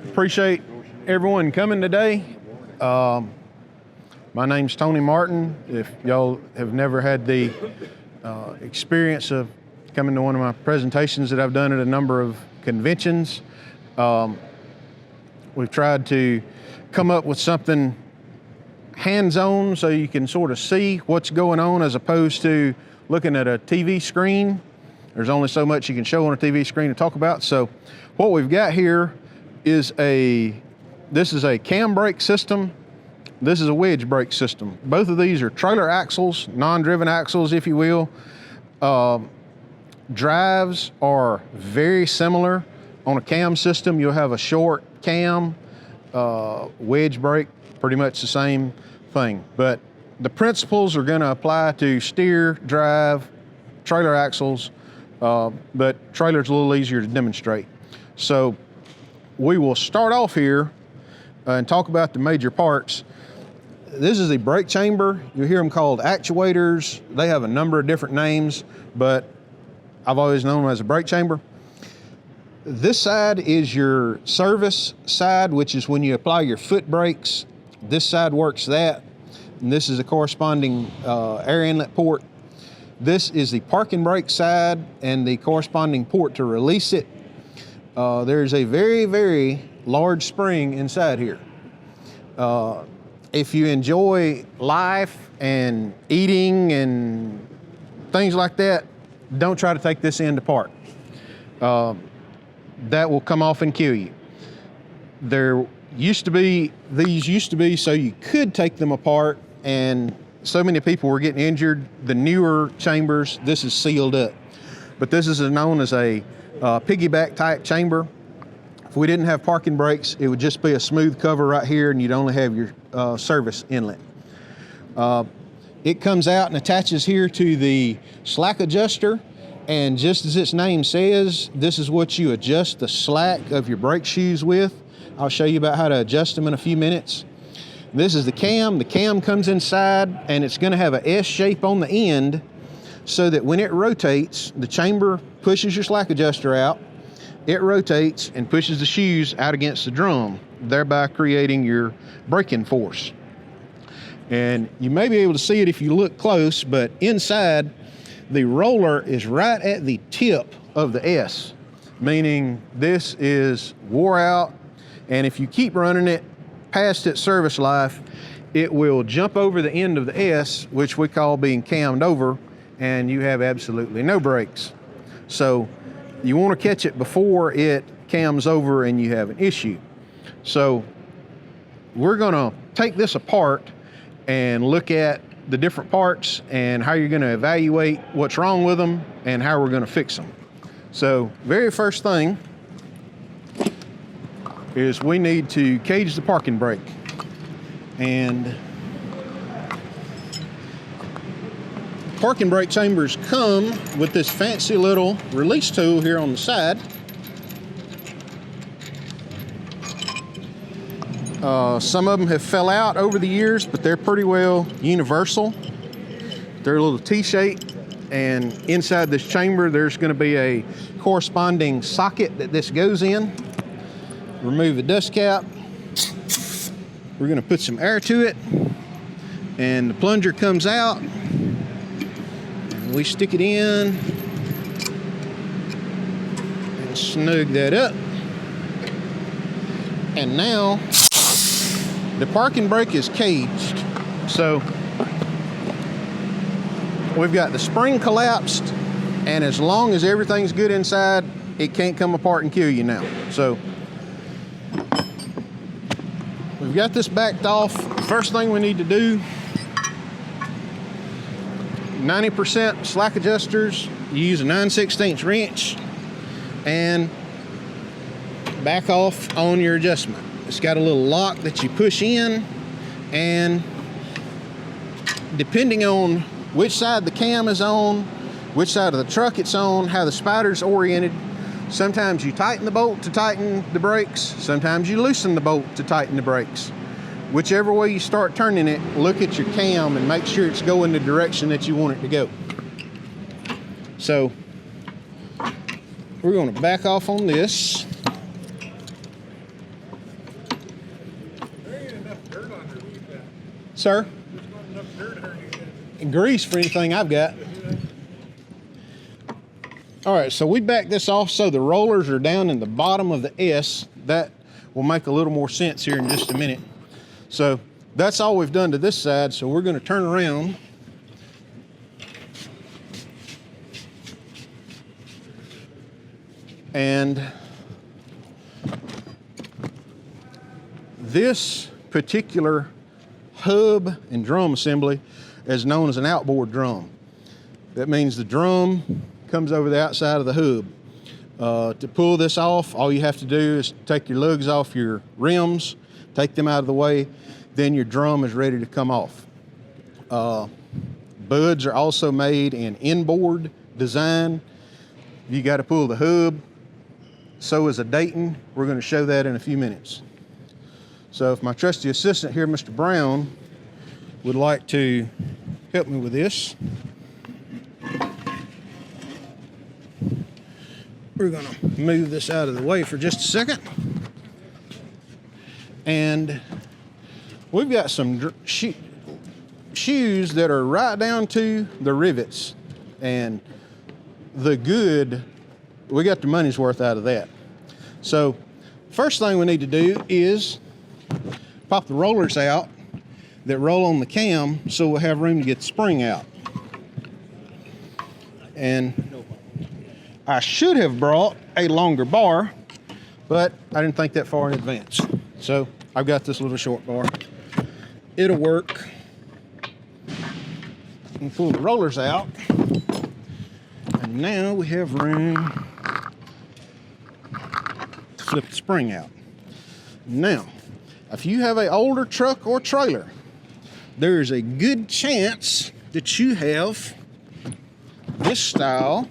Appreciate everyone coming today. My name's Tony Martin. If y'all have never had the experience of coming to one of my presentations that I've done at a number of conventions, we've tried to come up with something hands-on so you can sort of see what's going on as opposed to looking at a TV screen. There's only so much you can show on a TV screen to talk about. So what we've got here is this is a cam brake system. This is a wedge brake system. Both of these are trailer axles, non-driven axles, if you will. Drives are very similar. On a cam system, you'll have a short cam, wedge brake, pretty much the same thing. But the principles are going to apply to steer, drive, trailer axles, but trailer's a little easier to demonstrate. So we will start off here and talk about the major parts. This is a brake chamber. You hear them called actuators. They have a number of different names, but I've always known them as a brake chamber. This side is your service side, which is when you apply your foot brakes. This side works that. And this is a corresponding air inlet port. This is the parking brake side and the corresponding port to release it. There's a very, very large spring inside here. If you enjoy life and eating and things like that, don't try to take this end apart. That will come off and kill you. These used to be so you could take them apart, and so many people were getting injured. The newer chambers, this is sealed up. But this is known as a piggyback type chamber. If we didn't have parking brakes, it would just be a smooth cover right here, and you'd only have your service inlet. It comes out and attaches here to the slack adjuster, and just as its name says, this is what you adjust the slack of your brake shoes with. I'll show you about how to adjust them in a few minutes. This is the cam. The cam comes inside, and it's going to have an S shape on the end so that when it rotates, the chamber pushes your slack adjuster out. It rotates and pushes the shoes out against the drum, thereby creating your braking force. And you may be able to see it if you look close, but inside, the roller is right at the tip of the S, meaning this is wore out, and if you keep running it past its service life, it will jump over the end of the S, which we call being cammed over, and you have absolutely no brakes. So you want to catch it before it cams over and you have an issue. So we're going to take this apart and look at the different parts and how you're going to evaluate what's wrong with them and how we're going to fix them. So very first thing is we need to cage the parking brake. And parking brake chambers come with this fancy little release tool here on the side. Some of them have fell out over the years, but they're pretty well universal. They're a little T-shaped, and inside this chamber there's going to be a corresponding socket that this goes in. Remove the dust cap. We're going to put some air to it, and the plunger comes out. We stick it in and snug that up. And now the parking brake is caged. So we've got the spring collapsed, and as long as everything's good inside, it can't come apart and kill you now. So we've got this backed off. First thing we need to do, 90% slack adjusters, you use a 9/16 wrench and back off on your adjustment. It's got a little lock that you push in, and depending on which side the cam is on, which side of the truck it's on, how the spider's oriented, sometimes you tighten the bolt to tighten the brakes, sometimes you loosen the bolt to tighten the brakes. Whichever way you start turning it, look at your cam and make sure it's going the direction that you want it to go. So we're going to back off on this. Sir? Grease for anything I've got. All right, so we back this off so the rollers are down in the bottom of the S. That will make a little more sense here in just a minute. So that's all we've done to this side, so we're going to turn around. And this particular hub and drum assembly is known as an outboard drum. That means the drum comes over the outside of the hub. To pull this off, all you have to do is take your lugs off your rims, take them out of the way, then your drum is ready to come off. Buds are also made in inboard design. You got to pull the hub. So is a Dayton. We're going to show that in a few minutes. So if my trusty assistant here, Mr. Brown, would like to help me with this. We're going to move this out of the way for just a second. And we've got some shoes that are right down to the rivets. And we got the money's worth out of that. So first thing we need to do is pop the rollers out that roll on the cam so we'll have room to get the spring out. And I should have brought a longer bar, but I didn't think that far in advance. So I've got this little short bar. It'll work. And pull the rollers out. And now we have room to flip the spring out. Now, if you have an older truck or trailer, there's a good chance that you have this style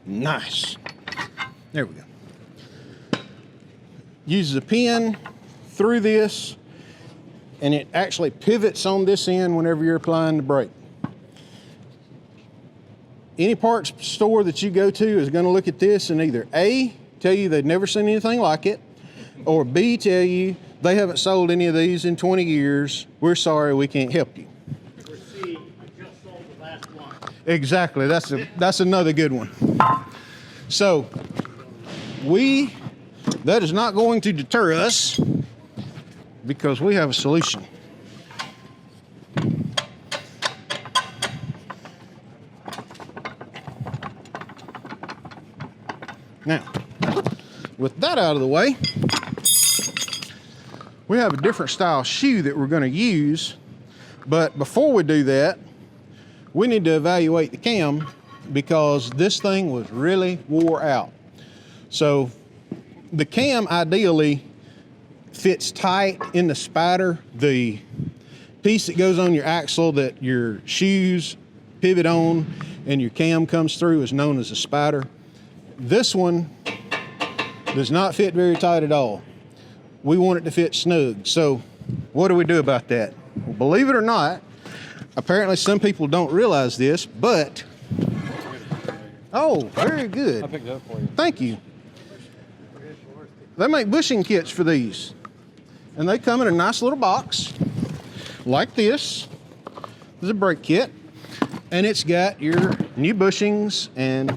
nice. There we go. Uses a pin through this, and it actually pivots on this end whenever you're applying the brake. Any parts store that you go to is going to look at this and either A, tell you they've never seen anything like it, or B, tell you they haven't sold any of these in 20 years. We're sorry, we can't help you. Or C, I just sold the last one. Exactly, that's another good one. So that is not going to deter us because we have a solution. Now, with that out of the way, we have a different style shoe that we're going to use, but before we do that, we need to evaluate the cam because this thing was really wore out. So the cam ideally fits tight in the spider. The piece that goes on your axle that your shoes pivot on and your cam comes through is known as a spider. This one does not fit very tight at all. We want it to fit snug. So what do we do about that? Well, believe it or not, apparently some people don't realize this, but oh, very good. I picked it up for you. Thank you. They make bushing kits for these, and they come in a nice little box like this. There's a brake kit, and it's got your new bushings and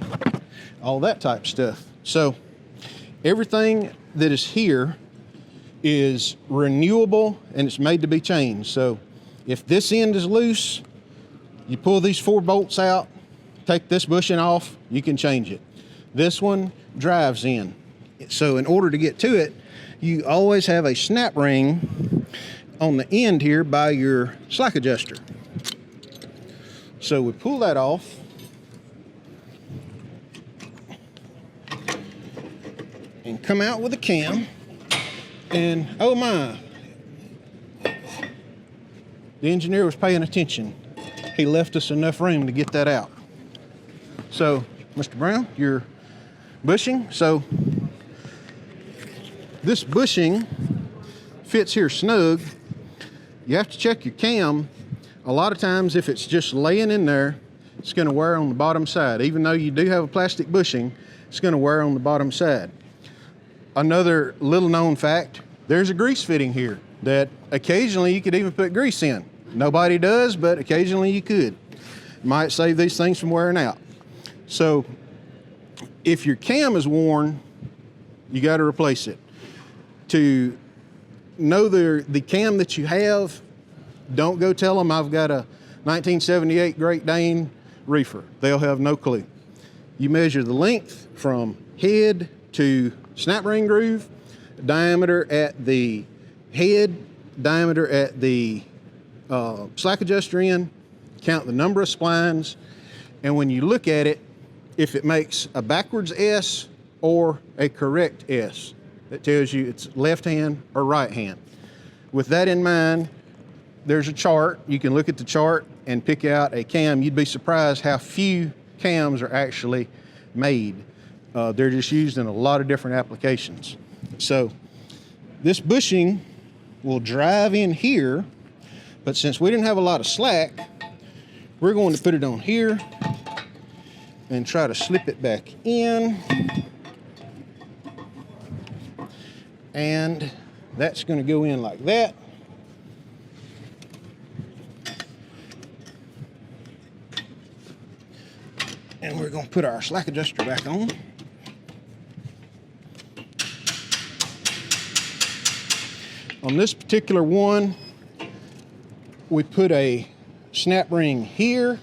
all that type stuff. So everything that is here is renewable and it's made to be changed. So if this end is loose, you pull these 4 bolts out, take this bushing off, you can change it. This one drives in. So in order to get to it, you always have a snap ring on the end here by your slack adjuster. So we pull that off. And come out with a cam, and oh my, the engineer was paying attention. He left us enough room to get that out. So, Mr. Brown, your bushing. So, this bushing fits here snug. You have to check your cam. A lot of times if it's just laying in there, it's going to wear on the bottom side. Even though you do have a plastic bushing, it's going to wear on the bottom side. Another little known fact, there's a grease fitting here that occasionally you could even put grease in. Nobody does, but occasionally you could. Might save these things from wearing out. So if your cam is worn, you got to replace it. To know the cam that you have, don't go tell them I've got a 1978 Great Dane reefer. They'll have no clue. You measure the length from head to snap ring groove, diameter at the head, diameter at the slack adjuster end, count the number of splines, and when you look at it, if it makes a backwards S or a correct S, that tells you it's left hand or right hand. With that in mind, there's a chart. You can look at the chart and pick out a cam. You'd be surprised how few cams are actually made. They're just used in a lot of different applications. So this bushing will drive in here, but since we didn't have a lot of slack, we're going to put it on here and try to slip it back in. And that's going to go in like that. And we're going to put our slack adjuster back on. On this particular one, we put a snap ring here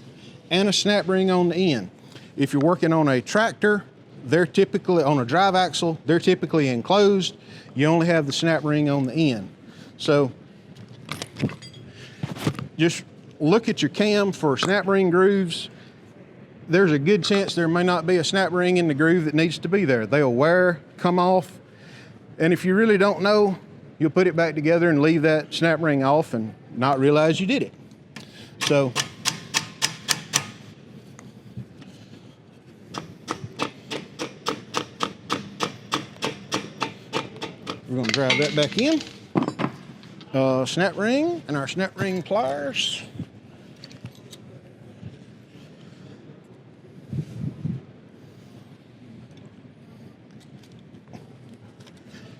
and a snap ring on the end. If you're working on a tractor, they're typically on a drive axle, they're typically enclosed. You only have the snap ring on the end. So just look at your cam for snap ring grooves. There's a good chance there may not be a snap ring in the groove that needs to be there. They'll wear, come off, and if you really don't know, you'll put it back together and leave that snap ring off and not realize you did it. So we're going to drive that back in. Snap ring and our snap ring pliers.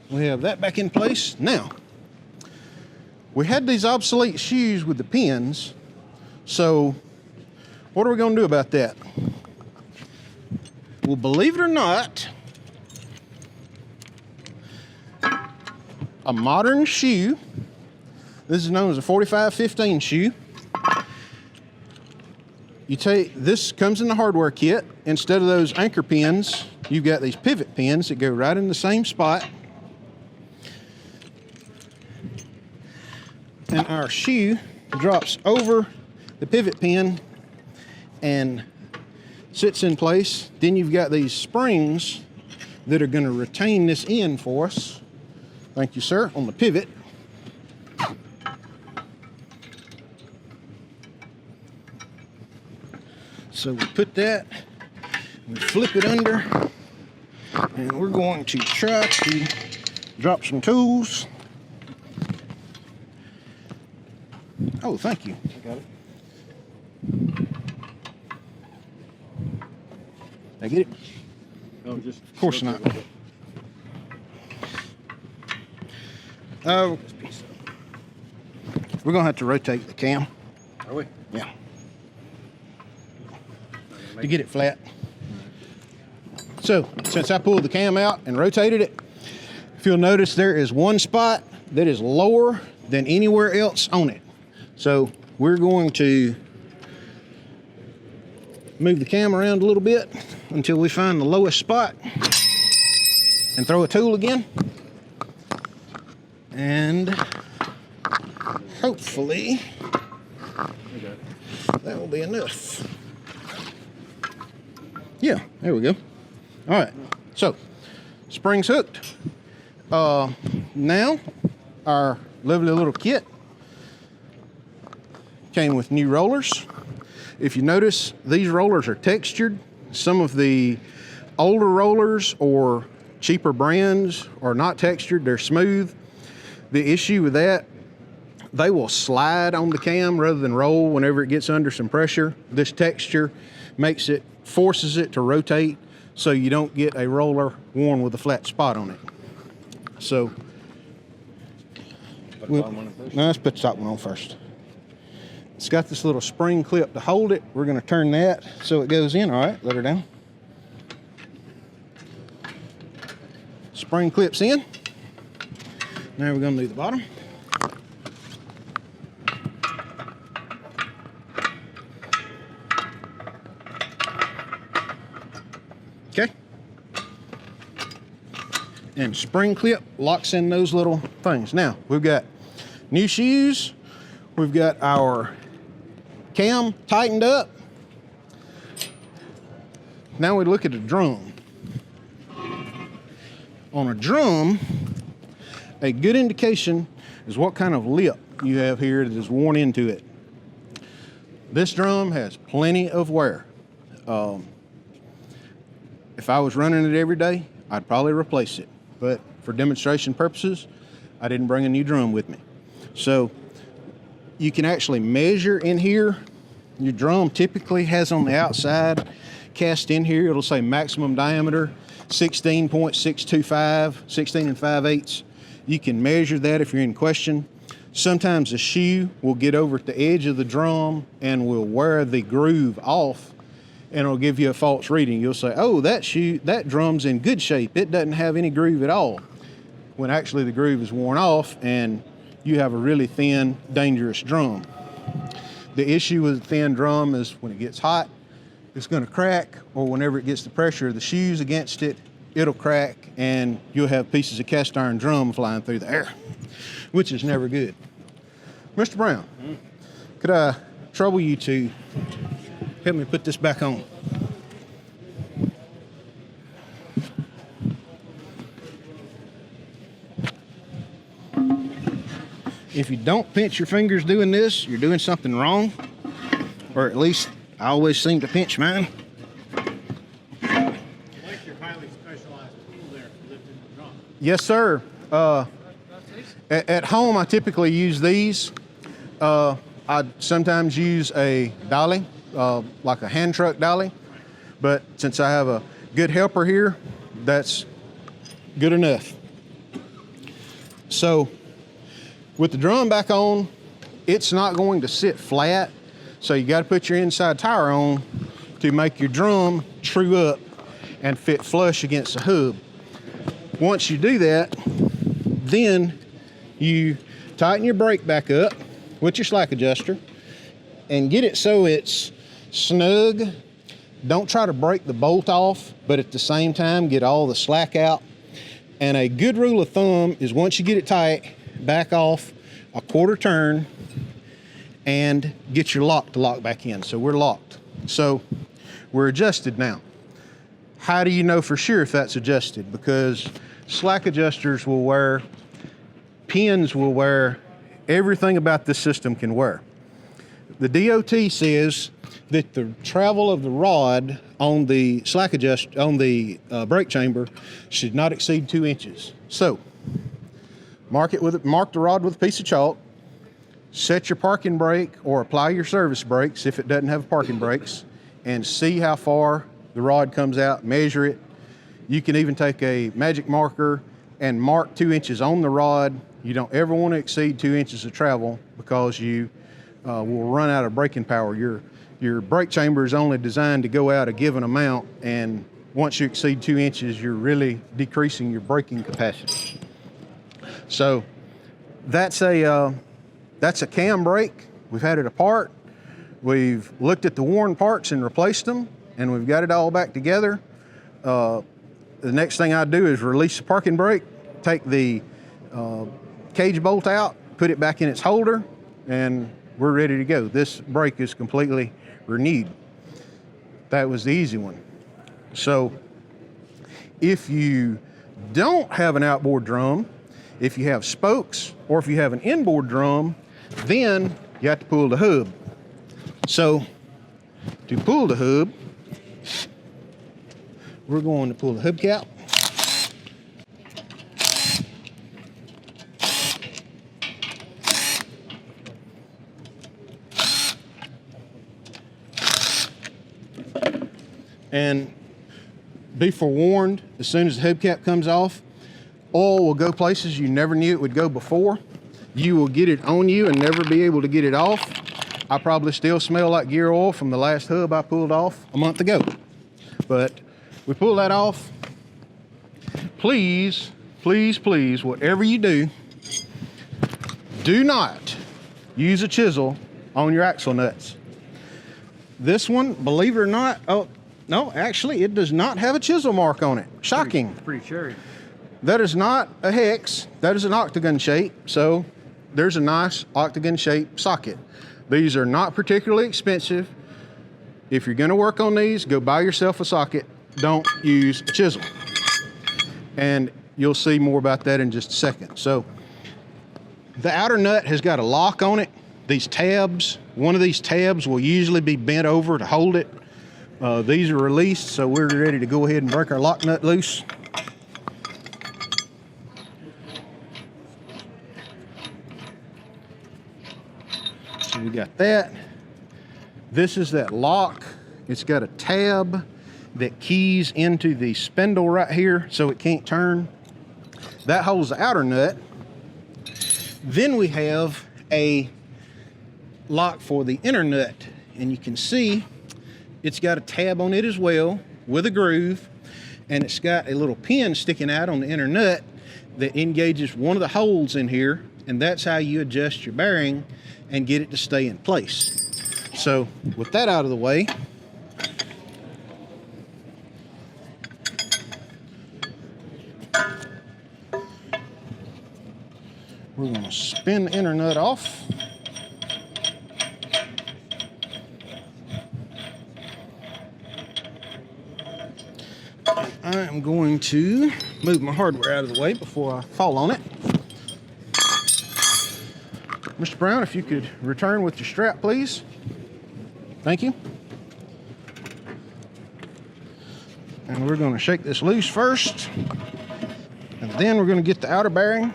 We have that back in place. Now, we had these obsolete shoes with the pins, so what are we going to do about that? Well, believe it or not, a modern shoe, this is known as a 45-15 shoe. You take, this comes in the hardware kit. Instead of those anchor pins, you've got these pivot pins that go right in the same spot. And our shoe drops over the pivot pin and sits in place. Then you've got these springs that are going to retain this end for us. Thank you, sir, on the pivot. So we put that, we flip it under, and we're going to try to drop some tools. Oh, thank you. I got it. Did I get it? No, just. Of course not. Oh, we're gonna have to rotate the cam. Are we? Yeah. To get it flat. So, since I pulled the cam out and rotated it, if you'll notice there is one spot that is lower than anywhere else on it. So we're going to move the cam around a little bit until we find the lowest spot and throw a tool again. And hopefully that will be enough. Yeah, there we go. All right, so springs hooked. Now our lovely little kit came with new rollers. If you notice, these rollers are textured. Some of the older rollers or cheaper brands are not textured, they're smooth. The issue with that, they will slide on the cam rather than roll whenever it gets under some pressure. This texture forces it to rotate so you don't get a roller worn with a flat spot on it. So now let's put the top one on first. It's got this little spring clip to hold it. We're going to turn that so it goes in. All right, let her down. Spring clips in. Now we're going to do the bottom. Okay. And spring clip locks in those little things. Now we've got new shoes. We've got our cam tightened up. Now we look at a drum. On a drum, a good indication is what kind of lip you have here that is worn into it. This drum has plenty of wear. If I was running it every day, I'd probably replace it. But for demonstration purposes, I didn't bring a new drum with me. So you can actually measure in here. Your drum typically has on the outside, cast in here, it'll say maximum diameter 16.625, 16 5/8. You can measure that if you're in question. Sometimes the shoe will get over at the edge of the drum and will wear the groove off, and it'll give you a false reading. You'll say, oh, that drum's in good shape. It doesn't have any groove at all. When actually the groove is worn off and you have a really thin, dangerous drum. The issue with a thin drum is when it gets hot, it's going to crack, or whenever it gets the pressure of the shoes against it, it'll crack and you'll have pieces of cast iron drum flying through the air, which is never good. Mr. Brown, could I trouble you to help me put this back on? If you don't pinch your fingers doing this, you're doing something wrong, or at least I always seem to pinch mine. I like your highly specialized tool there for lifting the drum. Yes, sir. At home, I typically use these. I sometimes use a dolly, like a hand truck dolly, but since I have a good helper here, that's good enough. So with the drum back on, it's not going to sit flat, so you got to put your inside tire on to make your drum true up and fit flush against the hub. Once you do that, then you tighten your brake back up with your slack adjuster and get it so it's snug. Don't try to break the bolt off, but at the same time get all the slack out. And a good rule of thumb is once you get it tight, back off a quarter turn and get your lock to lock back in. So we're locked. So we're adjusted now. How do you know for sure if that's adjusted? Because slack adjusters will wear, pins will wear, everything about this system can wear. The DOT says that the travel of the rod on the slack adjust, on the brake chamber should not exceed 2 inches. So mark the rod with a piece of chalk, set your parking brake or apply your service brakes if it doesn't have parking brakes, and see how far the rod comes out, measure it. You can even take a magic marker and mark 2 inches on the rod. You don't ever want to exceed 2 inches of travel because you will run out of braking power. Your brake chamber is only designed to go out a given amount, and once you exceed 2 inches, you're really decreasing your braking capacity. So that's a cam brake. We've had it apart. We've looked at the worn parts and replaced them, and we've got it all back together. The next thing I do is release the parking brake, take the cage bolt out, put it back in its holder, and we're ready to go. This brake is completely renewed. That was the easy one. So if you don't have an outboard drum, if you have spokes, or if you have an inboard drum, then you have to pull the hub. So to pull the hub, we're going to pull the hubcap. And be forewarned, as soon as the hubcap comes off, oil will go places you never knew it would go before. You will get it on you and never be able to get it off. I probably still smell like gear oil from the last hub I pulled off a month ago. But we pull that off. Please, please, please, whatever you do, do not use a chisel on your axle nuts. This one, believe it or not, oh, no, actually it does not have a chisel mark on it. Shocking. Pretty cherry. That is not a hex, that is an octagon shape. So there's a nice octagon shaped socket. These are not particularly expensive. If you're gonna work on these, go buy yourself a socket. Don't use a chisel. And you'll see more about that in just a second. So the outer nut has got a lock on it. These tabs, one of these tabs will usually be bent over to hold it. These are released, so we're ready to go ahead and break our lock nut loose. So we got that. This is that lock. It's got a tab that keys into the spindle right here so it can't turn. That holds the outer nut. Then we have a lock for the inner nut, and you can see it's got a tab on it as well with a groove, and it's got a little pin sticking out on the inner nut that engages one of the holes in here, and that's how you adjust your bearing and get it to stay in place. So with that out of the way, we're going to spin the inner nut off. I am going to move my hardware out of the way before I fall on it. Mr. Brown, if you could return with your strap, please. Thank you. And we're going to shake this loose first, and then we're going to get the outer bearing,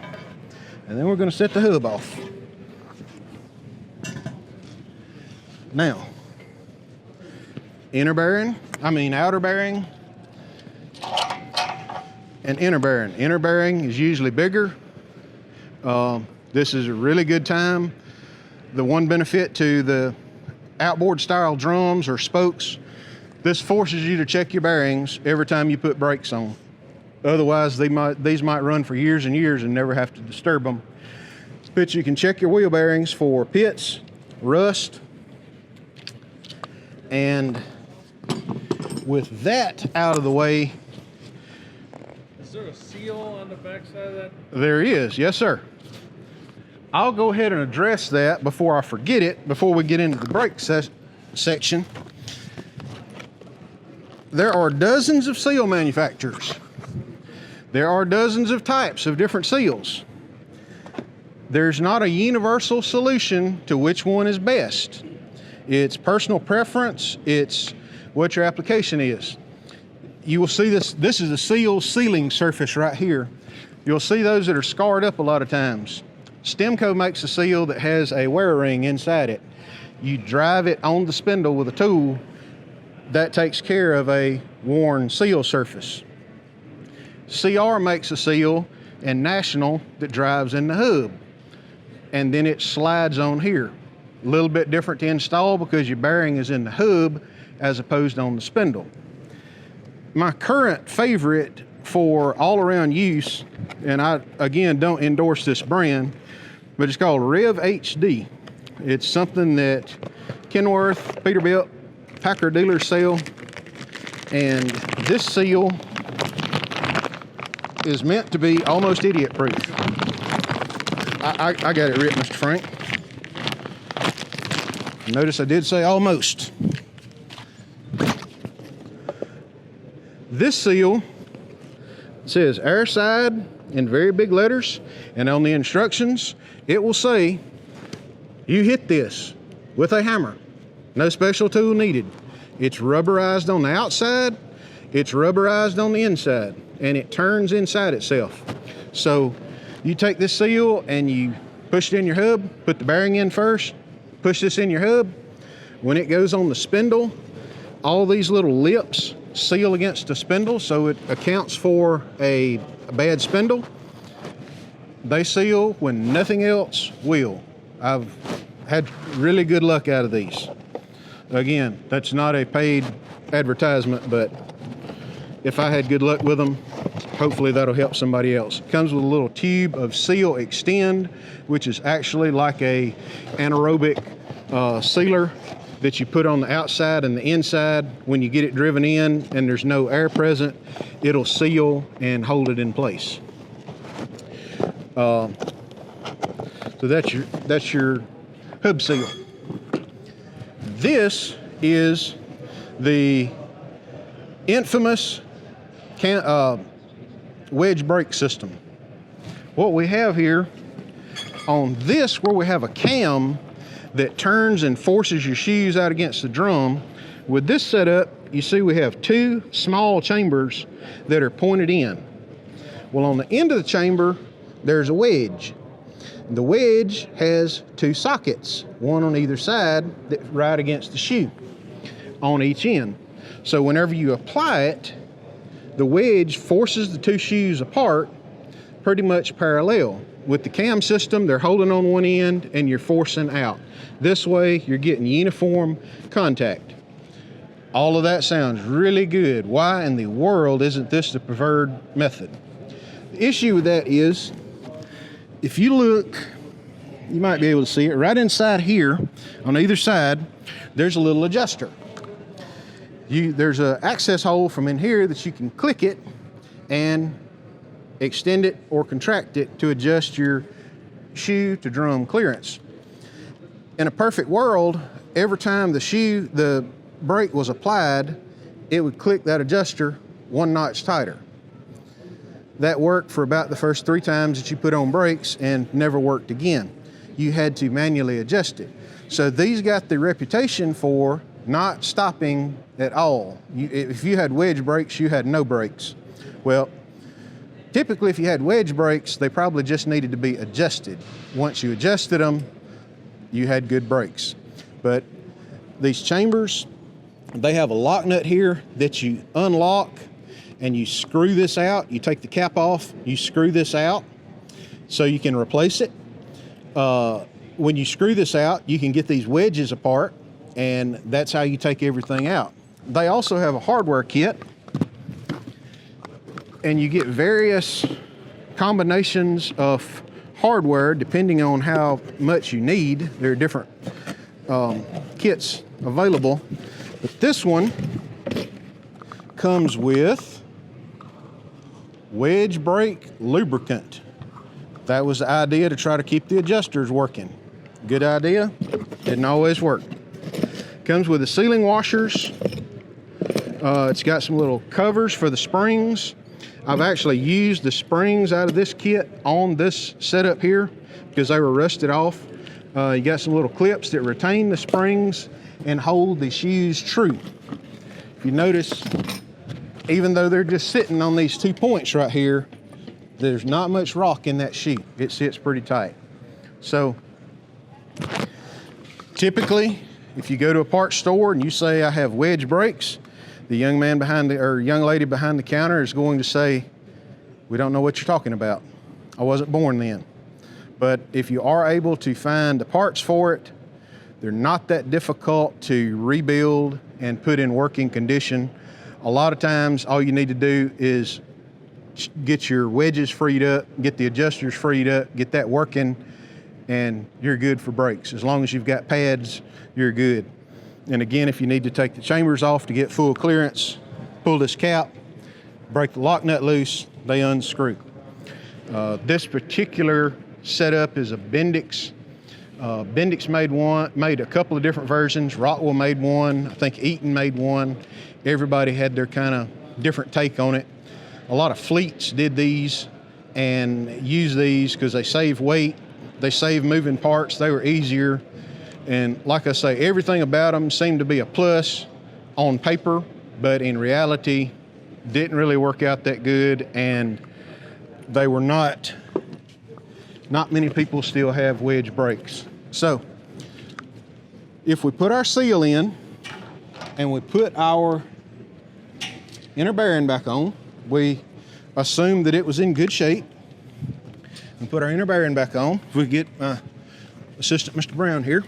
and then we're going to set the hub off. Now, outer bearing, and inner bearing. Inner bearing is usually bigger. This is a really good time. The one benefit to the outboard style drums or spokes, this forces you to check your bearings every time you put brakes on. Otherwise, these might run for years and years and never have to disturb them. But you can check your wheel bearings for pits, rust, and with that out of the way. Is there a seal on the backside of that? There is, yes sir. I'll go ahead and address that before I forget it, before we get into the brake section. There are dozens of seal manufacturers. There are dozens of types of different seals. There's not a universal solution to which one is best. It's personal preference. It's what your application is. You will see this is a sealing surface right here. You'll see those that are scarred up a lot of times. Stemco makes a seal that has a wear ring inside it. You drive it on the spindle with a tool, that takes care of a worn seal surface. CR makes a seal, and National, that drives in the hub, and then it slides on here. A little bit different to install because your bearing is in the hub as opposed on the spindle. My current favorite for all-around use, and I again don't endorse this brand, but it's called Rev HD. It's something that Kenworth, Peterbilt, Packard dealers sell, and this seal is meant to be almost idiot-proof. I got it written, Mr. Frank. Notice I did say almost. This seal says airside in very big letters, and on the instructions it will say you hit this with a hammer. No special tool needed. It's rubberized on the outside, it's rubberized on the inside, and it turns inside itself. So you take this seal and you push it in your hub, put the bearing in first, push this in your hub. When it goes on the spindle, all these little lips seal against a spindle, so it accounts for a bad spindle. They seal when nothing else will. I've had really good luck out of these. Again, that's not a paid advertisement, but if I had good luck with them, hopefully that'll help somebody else. It comes with a little tube of Seal Extend, which is actually like a anaerobic sealer that you put on the outside and the inside. When you get it driven in and there's no air present, it'll seal and hold it in place. So that's your hub seal. This is the infamous wedge brake system. What we have here on this, where we have a cam that turns and forces your shoes out against the drum, with this setup, you see we have two small chambers that are pointed in. Well, on the end of the chamber, there's a wedge. The wedge has two sockets, one on either side that right against the shoe on each end. So whenever you apply it, the wedge forces the two shoes apart pretty much parallel. With the cam system, they're holding on one end and you're forcing out. This way, you're getting uniform contact. All of that sounds really good. Why in the world isn't this the preferred method? The issue with that is, if you look, you might be able to see it right inside here on either side, there's a little adjuster. There's an access hole from in here that you can click it and extend it or contract it to adjust your shoe to drum clearance. In a perfect world, every time the brake was applied, it would click that adjuster one notch tighter. That worked for about the first 3 times that you put on brakes and never worked again. You had to manually adjust it. So these got the reputation for not stopping at all. If you had wedge brakes, you had no brakes. Well, typically if you had wedge brakes, they probably just needed to be adjusted. Once you adjusted them, you had good brakes. But these chambers, they have a lock nut here that you unlock and you screw this out. You take the cap off, you screw this out so you can replace it. When you screw this out, you can get these wedges apart, and that's how you take everything out. They also have a hardware kit, and you get various combinations of hardware depending on how much you need. There are different kits available, but this one comes with wedge brake lubricant. That was the idea, to try to keep the adjusters working. Good idea, didn't always work. Comes with the sealing washers. It's got some little covers for the springs. I've actually used the springs out of this kit on this setup here because they were rusted off. You got some little clips that retain the springs and hold the shoes true. If you notice, even though they're just sitting on these 2 points right here, there's not much rock in that shoe. It sits pretty tight. So typically, if you go to a parts store and you say, I have wedge brakes, the young man behind or young lady behind the counter is going to say, we don't know what you're talking about. I wasn't born then. But if you are able to find the parts for it, they're not that difficult to rebuild and put in working condition. A lot of times, all you need to do is get your wedges freed up, get the adjusters freed up, get that working, and you're good for brakes. As long as you've got pads, you're good. And again, if you need to take the chambers off to get full clearance, pull this cap, break the lock nut loose, they unscrew. This particular setup is a Bendix. Bendix made a couple of different versions. Rockwell made one. I think Eaton made one. Everybody had their kind of different take on it. A lot of fleets did these and use these because they save weight, they save moving parts, they were easier. And like I say, everything about them seemed to be a plus on paper, but in reality, didn't really work out that good, and they were not many people still have wedge brakes. So if we put our seal in and we put our inner bearing back on. We assumed that it was in good shape and put our inner bearing back on. If we get my assistant, Mr. Brown, here,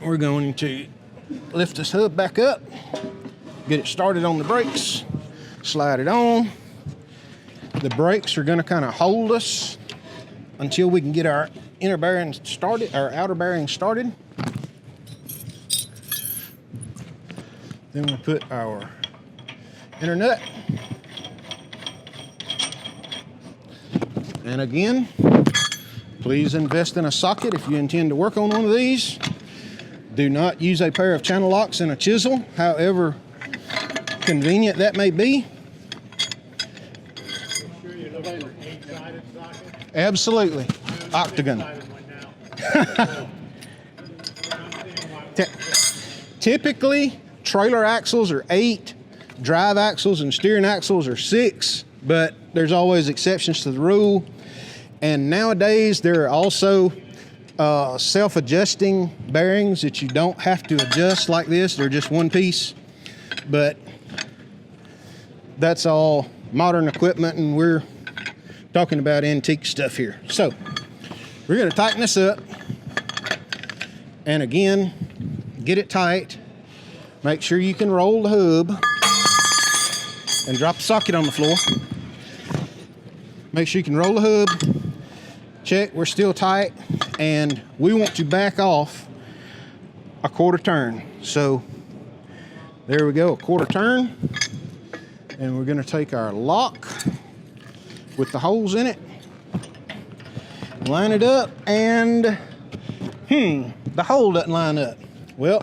we're going to lift this hub back up, get it started on the brakes, slide it on. The brakes are going to kind of hold us until we can get our inner bearings started, our outer bearings started. Then we'll put our inner nut. And again, please invest in a socket if you intend to work on one of these. Do not use a pair of channel locks and a chisel, however convenient that may be. Sure you're looking for an 8-sided socket? Absolutely. Octagon. Typically, trailer axles are 8, drive axles and steering axles are 6, but there's always exceptions to the rule. And nowadays, there are also self-adjusting bearings that you don't have to adjust like this. They're just one piece, but that's all modern equipment, and we're talking about antique stuff here. So we're going to tighten this up, and again, get it tight. Make sure you can roll the hub and drop the socket on the floor. Make sure you can roll the hub. Check, we're still tight, and we want to back off a quarter turn. So there we go, a quarter turn. And we're gonna take our lock with the holes in it, line it up, and the hole doesn't line up. Well,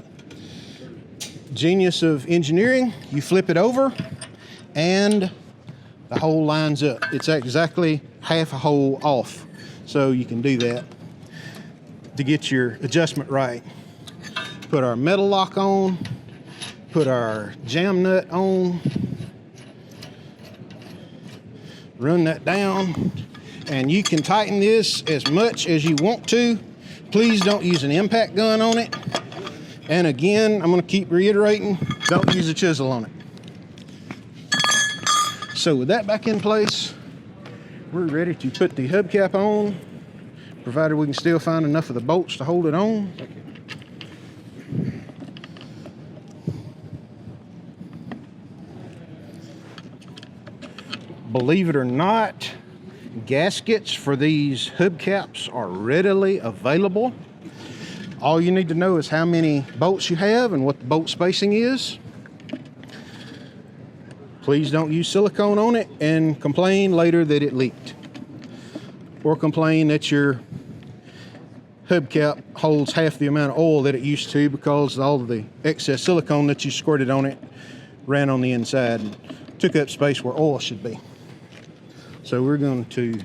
genius of engineering, you flip it over and the hole lines up. It's exactly half a hole off. So you can do that to get your adjustment right. Put our metal lock on, put our jam nut on, run that down, and you can tighten this as much as you want to. Please don't use an impact gun on it. And again, I'm going to keep reiterating, don't use a chisel on it. So with that back in place, we're ready to put the hubcap on, provided we can still find enough of the bolts to hold it on. Believe it or not, gaskets for these hubcaps are readily available. All you need to know is how many bolts you have and what the bolt spacing is. Please don't use silicone on it and complain later that it leaked. Or complain that your hubcap holds half the amount of oil that it used to because all of the excess silicone that you squirted on it ran on the inside and took up space where oil should be. So we're going to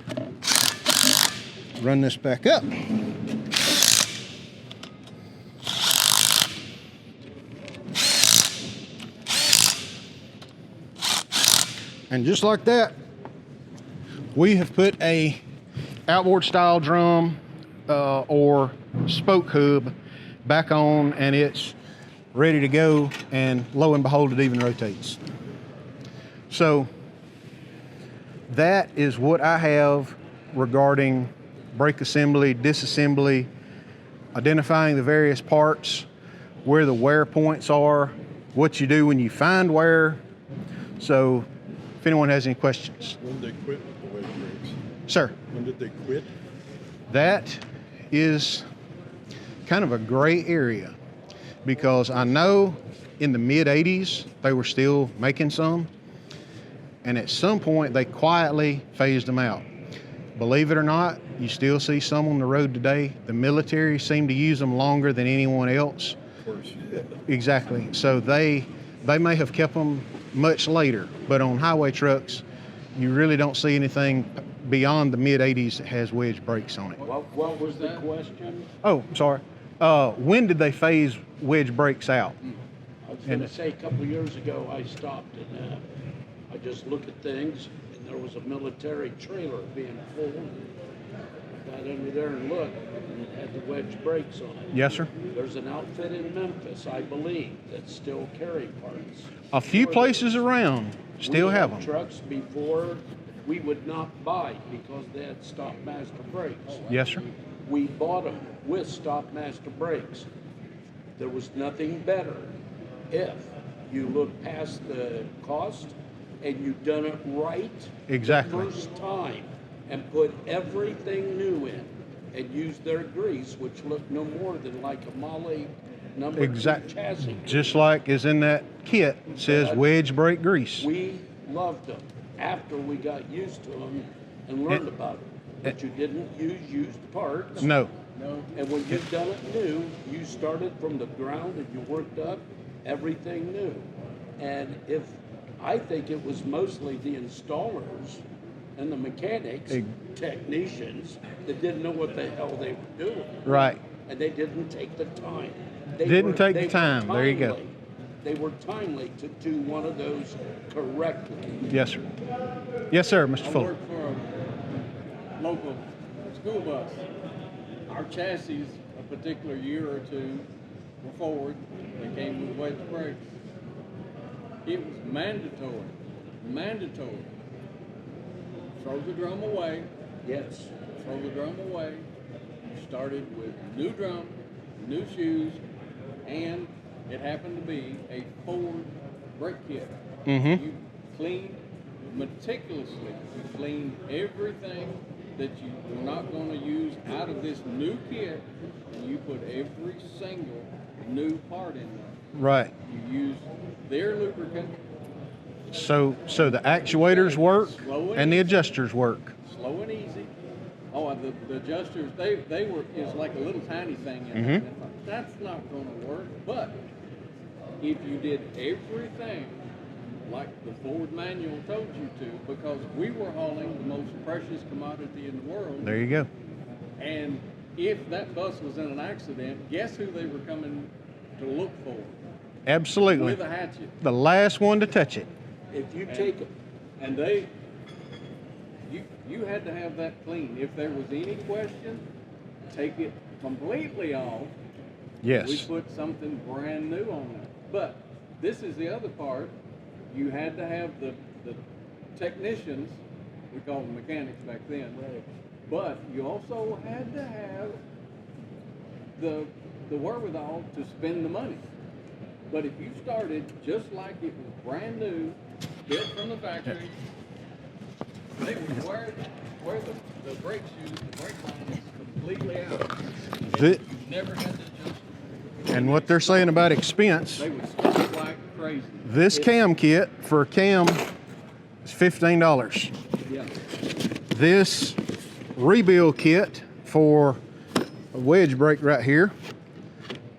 run this back up. And just like that, we have put a outboard style drum or spoke hub back on, and it's ready to go, and lo and behold, it even rotates. So that is what I have regarding brake assembly, disassembly, identifying the various parts, where the wear points are, what you do when you find wear. So if anyone has any questions. When did they quit with the wedge brakes? Sir. When did they quit? That is kind of a gray area, because I know in the mid 80s they were still making some, and at some point they quietly phased them out. Believe it or not, you still see some on the road today. The military seem to use them longer than anyone else. Of course. Exactly. So they may have kept them much later, but on highway trucks, you really don't see anything beyond the mid 80s that has wedge brakes on it. What was the question? Oh, I'm sorry. When did they phase wedge brakes out? I was going to say a couple of years ago I stopped and I just looked at things, and there was a military trailer being pulled. I got in me there and looked, and it had the wedge brakes on it. Yes, sir. There's an outfit in Memphis, I believe, that still carry parts. A few places around still We have had them. trucks before we would not buy because they had stop master brakes. Yes, sir. We bought them with stop master brakes. There was nothing better if you look past the cost and you done it right Exactly. the first time and put everything new in and use their grease, which looked no more than like a Molly number Exact- 2 chassis. Just like is in that kit, it says wedge brake grease. We loved them after we got used to them and learned about them. But you didn't use used parts. No. And when you've done it new, you started from the ground and you worked up everything new. And I think it was mostly the installers and the mechanics, technicians that didn't know what the hell they were doing. Right. And they didn't take the time. Didn't take the were time. There you go. timely. They were timely to do one of those correctly. Yes, sir. Yes, sir, Mr. I Fuller. work for a local school bus. Our chassis, a particular year or two were forward, they came with wedge brakes. It was mandatory. Throw the drum away, Yes. throw the drum away. You started with new drum, new shoes, and it happened to be a Ford brake kit. Mm-hmm. You cleaned meticulously. You cleaned everything that you were not going to use out of this new kit, and you put every single new part in there. Right. You used their lubricant, So the actuators work and the adjusters work. slow and easy. Oh, the adjusters, they were, is like a little tiny thing in there. And I thought, that's not going to work. But if you did everything like the Ford manual told you to, because we were hauling the most precious commodity in the world. There you go. And if that bus was in an accident, guess who they were coming to look for? Absolutely. With a hatchet. The last one to touch it. If you take it, And you had to have that clean. If there was any question, take it completely off. We Yes. put something brand new on there. But this is the other part. You had to have the technicians, we called them mechanics back then, but you also had to have the wherewithal to spend the money. But if you started just like it was brand new, built from the factory, they would wear the brake shoes, the brake line is completely out. The- You never had to adjust. And what they're saying about expense, They would stop like crazy. this cam kit for a cam is $15. Yeah. This rebuild kit for a wedge brake right here,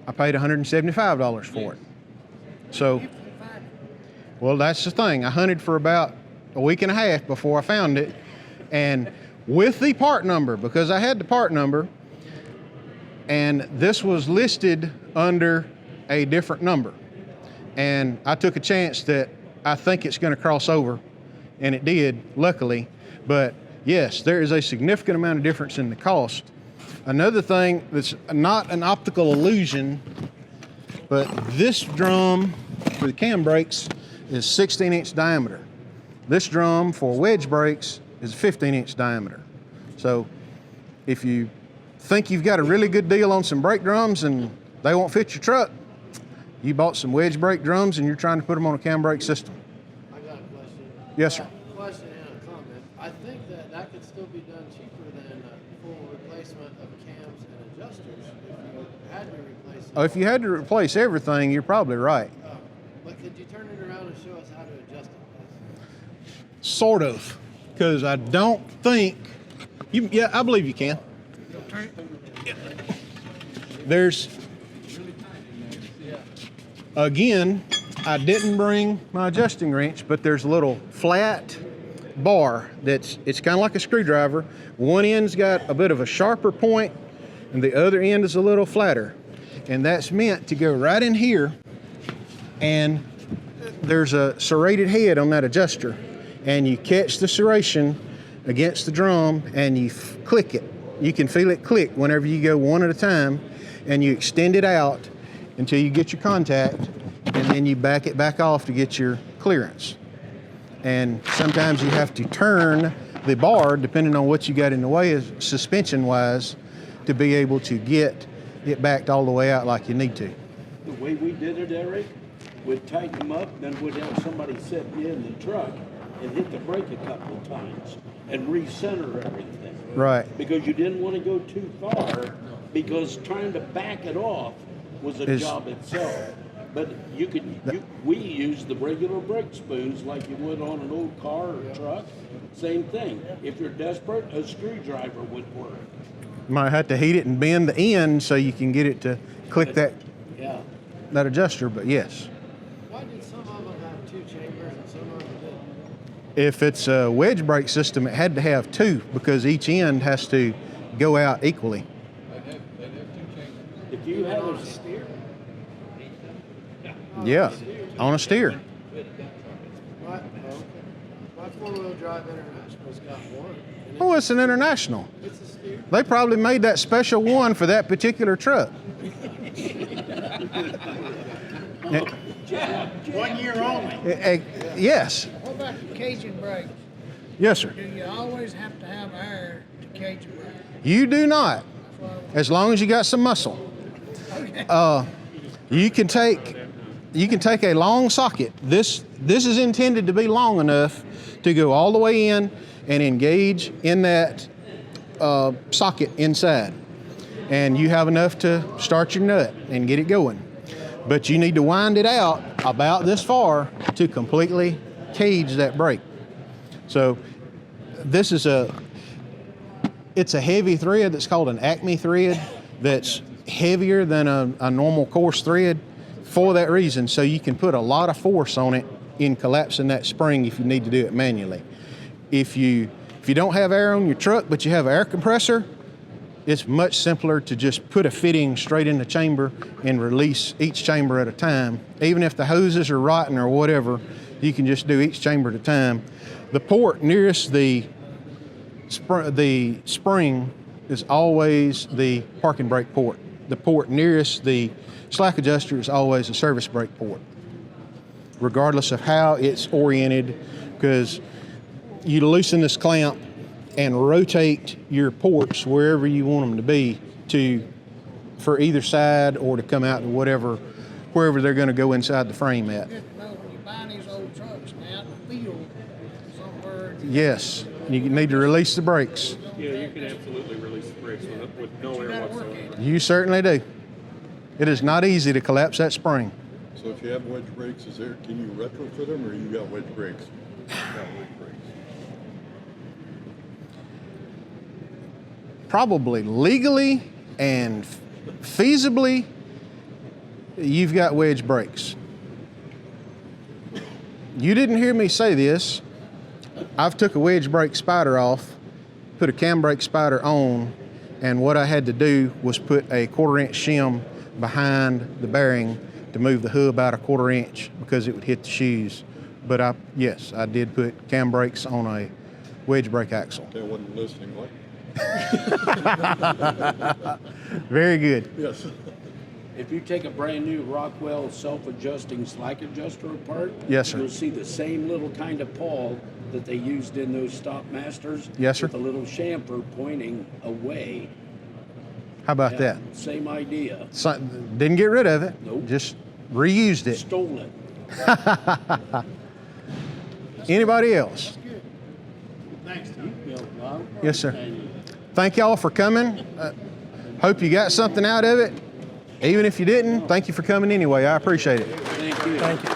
I paid $175 for it. So, well, that's the thing. I hunted for about a week and a half before I found it. And with the part number, because I had the part number, and this was listed under a different number. And I took a chance that I think it's going to cross over, and it did, luckily. But yes, there is a significant amount of difference in the cost. Another thing that's not an optical illusion, but this drum for the cam brakes is 16-inch diameter. This drum for wedge brakes is 15-inch diameter. So if you think you've got a really good deal on some brake drums and they won't fit your truck, you bought some wedge brake drums and you're trying to put them on a cam brake system. I got a question. Yes, sir. Question and a comment. I think that could still be done cheaper than a full replacement of cams and adjusters if you had to replace it. Oh, if you had to replace everything, you're probably right. But could you turn it around and show us how to adjust it, please? Sort of, because I don't think yeah, I believe you can. There's, again, I didn't bring my adjusting wrench, but there's a little flat bar it's kind of like a screwdriver. One end's got a bit of a sharper point and the other end is a little flatter. And that's meant to go right in here, and there's a serrated head on that adjuster, and you catch the serration against the drum and you click it, You can feel it click whenever you go one at a time, and you extend it out until you get your contact, and then you back it back off to get your clearance. And sometimes you have to turn the bar, depending on what you got in the way, suspension-wise, to be able to get it backed all the way out like you need to. The way we did it, Eric, we'd tighten them up, then we'd have somebody sit in the truck and hit the brake a couple of times and recenter everything. Right. Because you didn't want to go too far, because trying to back it off was a job itself. But we use the regular brake spoons like you would on an old car or truck. Same thing. If you're desperate, a screwdriver would work. You might have to heat it and bend the end so you can get it to click that adjuster, but yes. Why did some of them have 2 chambers and some of them didn't? If it's a wedge brake system, it had to have 2 because each end has to go out equally. They have 2 chambers. If you have On a a steer? Yeah, on a steer. My 4-wheel drive International's got one. And Oh, it's an International. it's a steer. They probably made that special one for that particular truck. 1 year only. Yes. What about the caging brakes? Yes, sir. Do you always have to have air to cage a brake? You do not, That's what as long as you got some muscle. You can take a long socket. This is intended to be long enough to go all the way in and engage in that socket inside. And you have enough to start your nut and get it going. But you need to wind it out about this far to completely cage that brake. So this is it's a heavy thread that's called an Acme thread that's heavier than a normal coarse thread for that reason. So you can put a lot of force on it in collapsing that spring if you need to do it manually. If you don't have air on your truck but you have an air compressor, it's much simpler to just put a fitting straight in the chamber and release each chamber at a time. Even if the hoses are rotten or whatever, you can just do each chamber at a time. The port nearest the spring is always the parking brake port. The port nearest the slack adjuster is always a service brake port, regardless of how it's oriented, because you loosen this clamp and rotate your ports wherever you want them to be for either side or to come out to wherever they're going to go inside the frame at. good to know when you buy these old trucks now out in the field somewhere. Yes, you need to release the brakes. Yeah, you can absolutely release the brakes with no air whatsoever. You certainly do. It is not easy to collapse that spring. So if you have wedge brakes, can you retrofit them, or you got wedge brakes? You got wedge brakes. Probably legally and feasibly, you've got wedge brakes. You didn't hear me say this. I've took a wedge brake spider off, put a cam brake spider on, and what I had to do was put a 1/4 inch shim behind the bearing to move the hub out a 1/4 inch because it would hit the shoes. But I did put cam brakes on a wedge brake axle. That wasn't listening, what? Very good. Yes. If you take a brand new Rockwell self-adjusting slack adjuster apart, Yes, sir. you'll see the same little kind of pawl that they used in those Stop Masters. Yes, sir. With a little chamfer pointing away. How about that? Same idea. So, didn't get rid of it. Nope. Just reused it. Stole it. Anybody else? Thanks, Tom. Yes, sir. Thank y'all for coming. Hope you got something out of it. Even if you didn't, thank you for coming anyway. I appreciate it. Thank you. Thank you.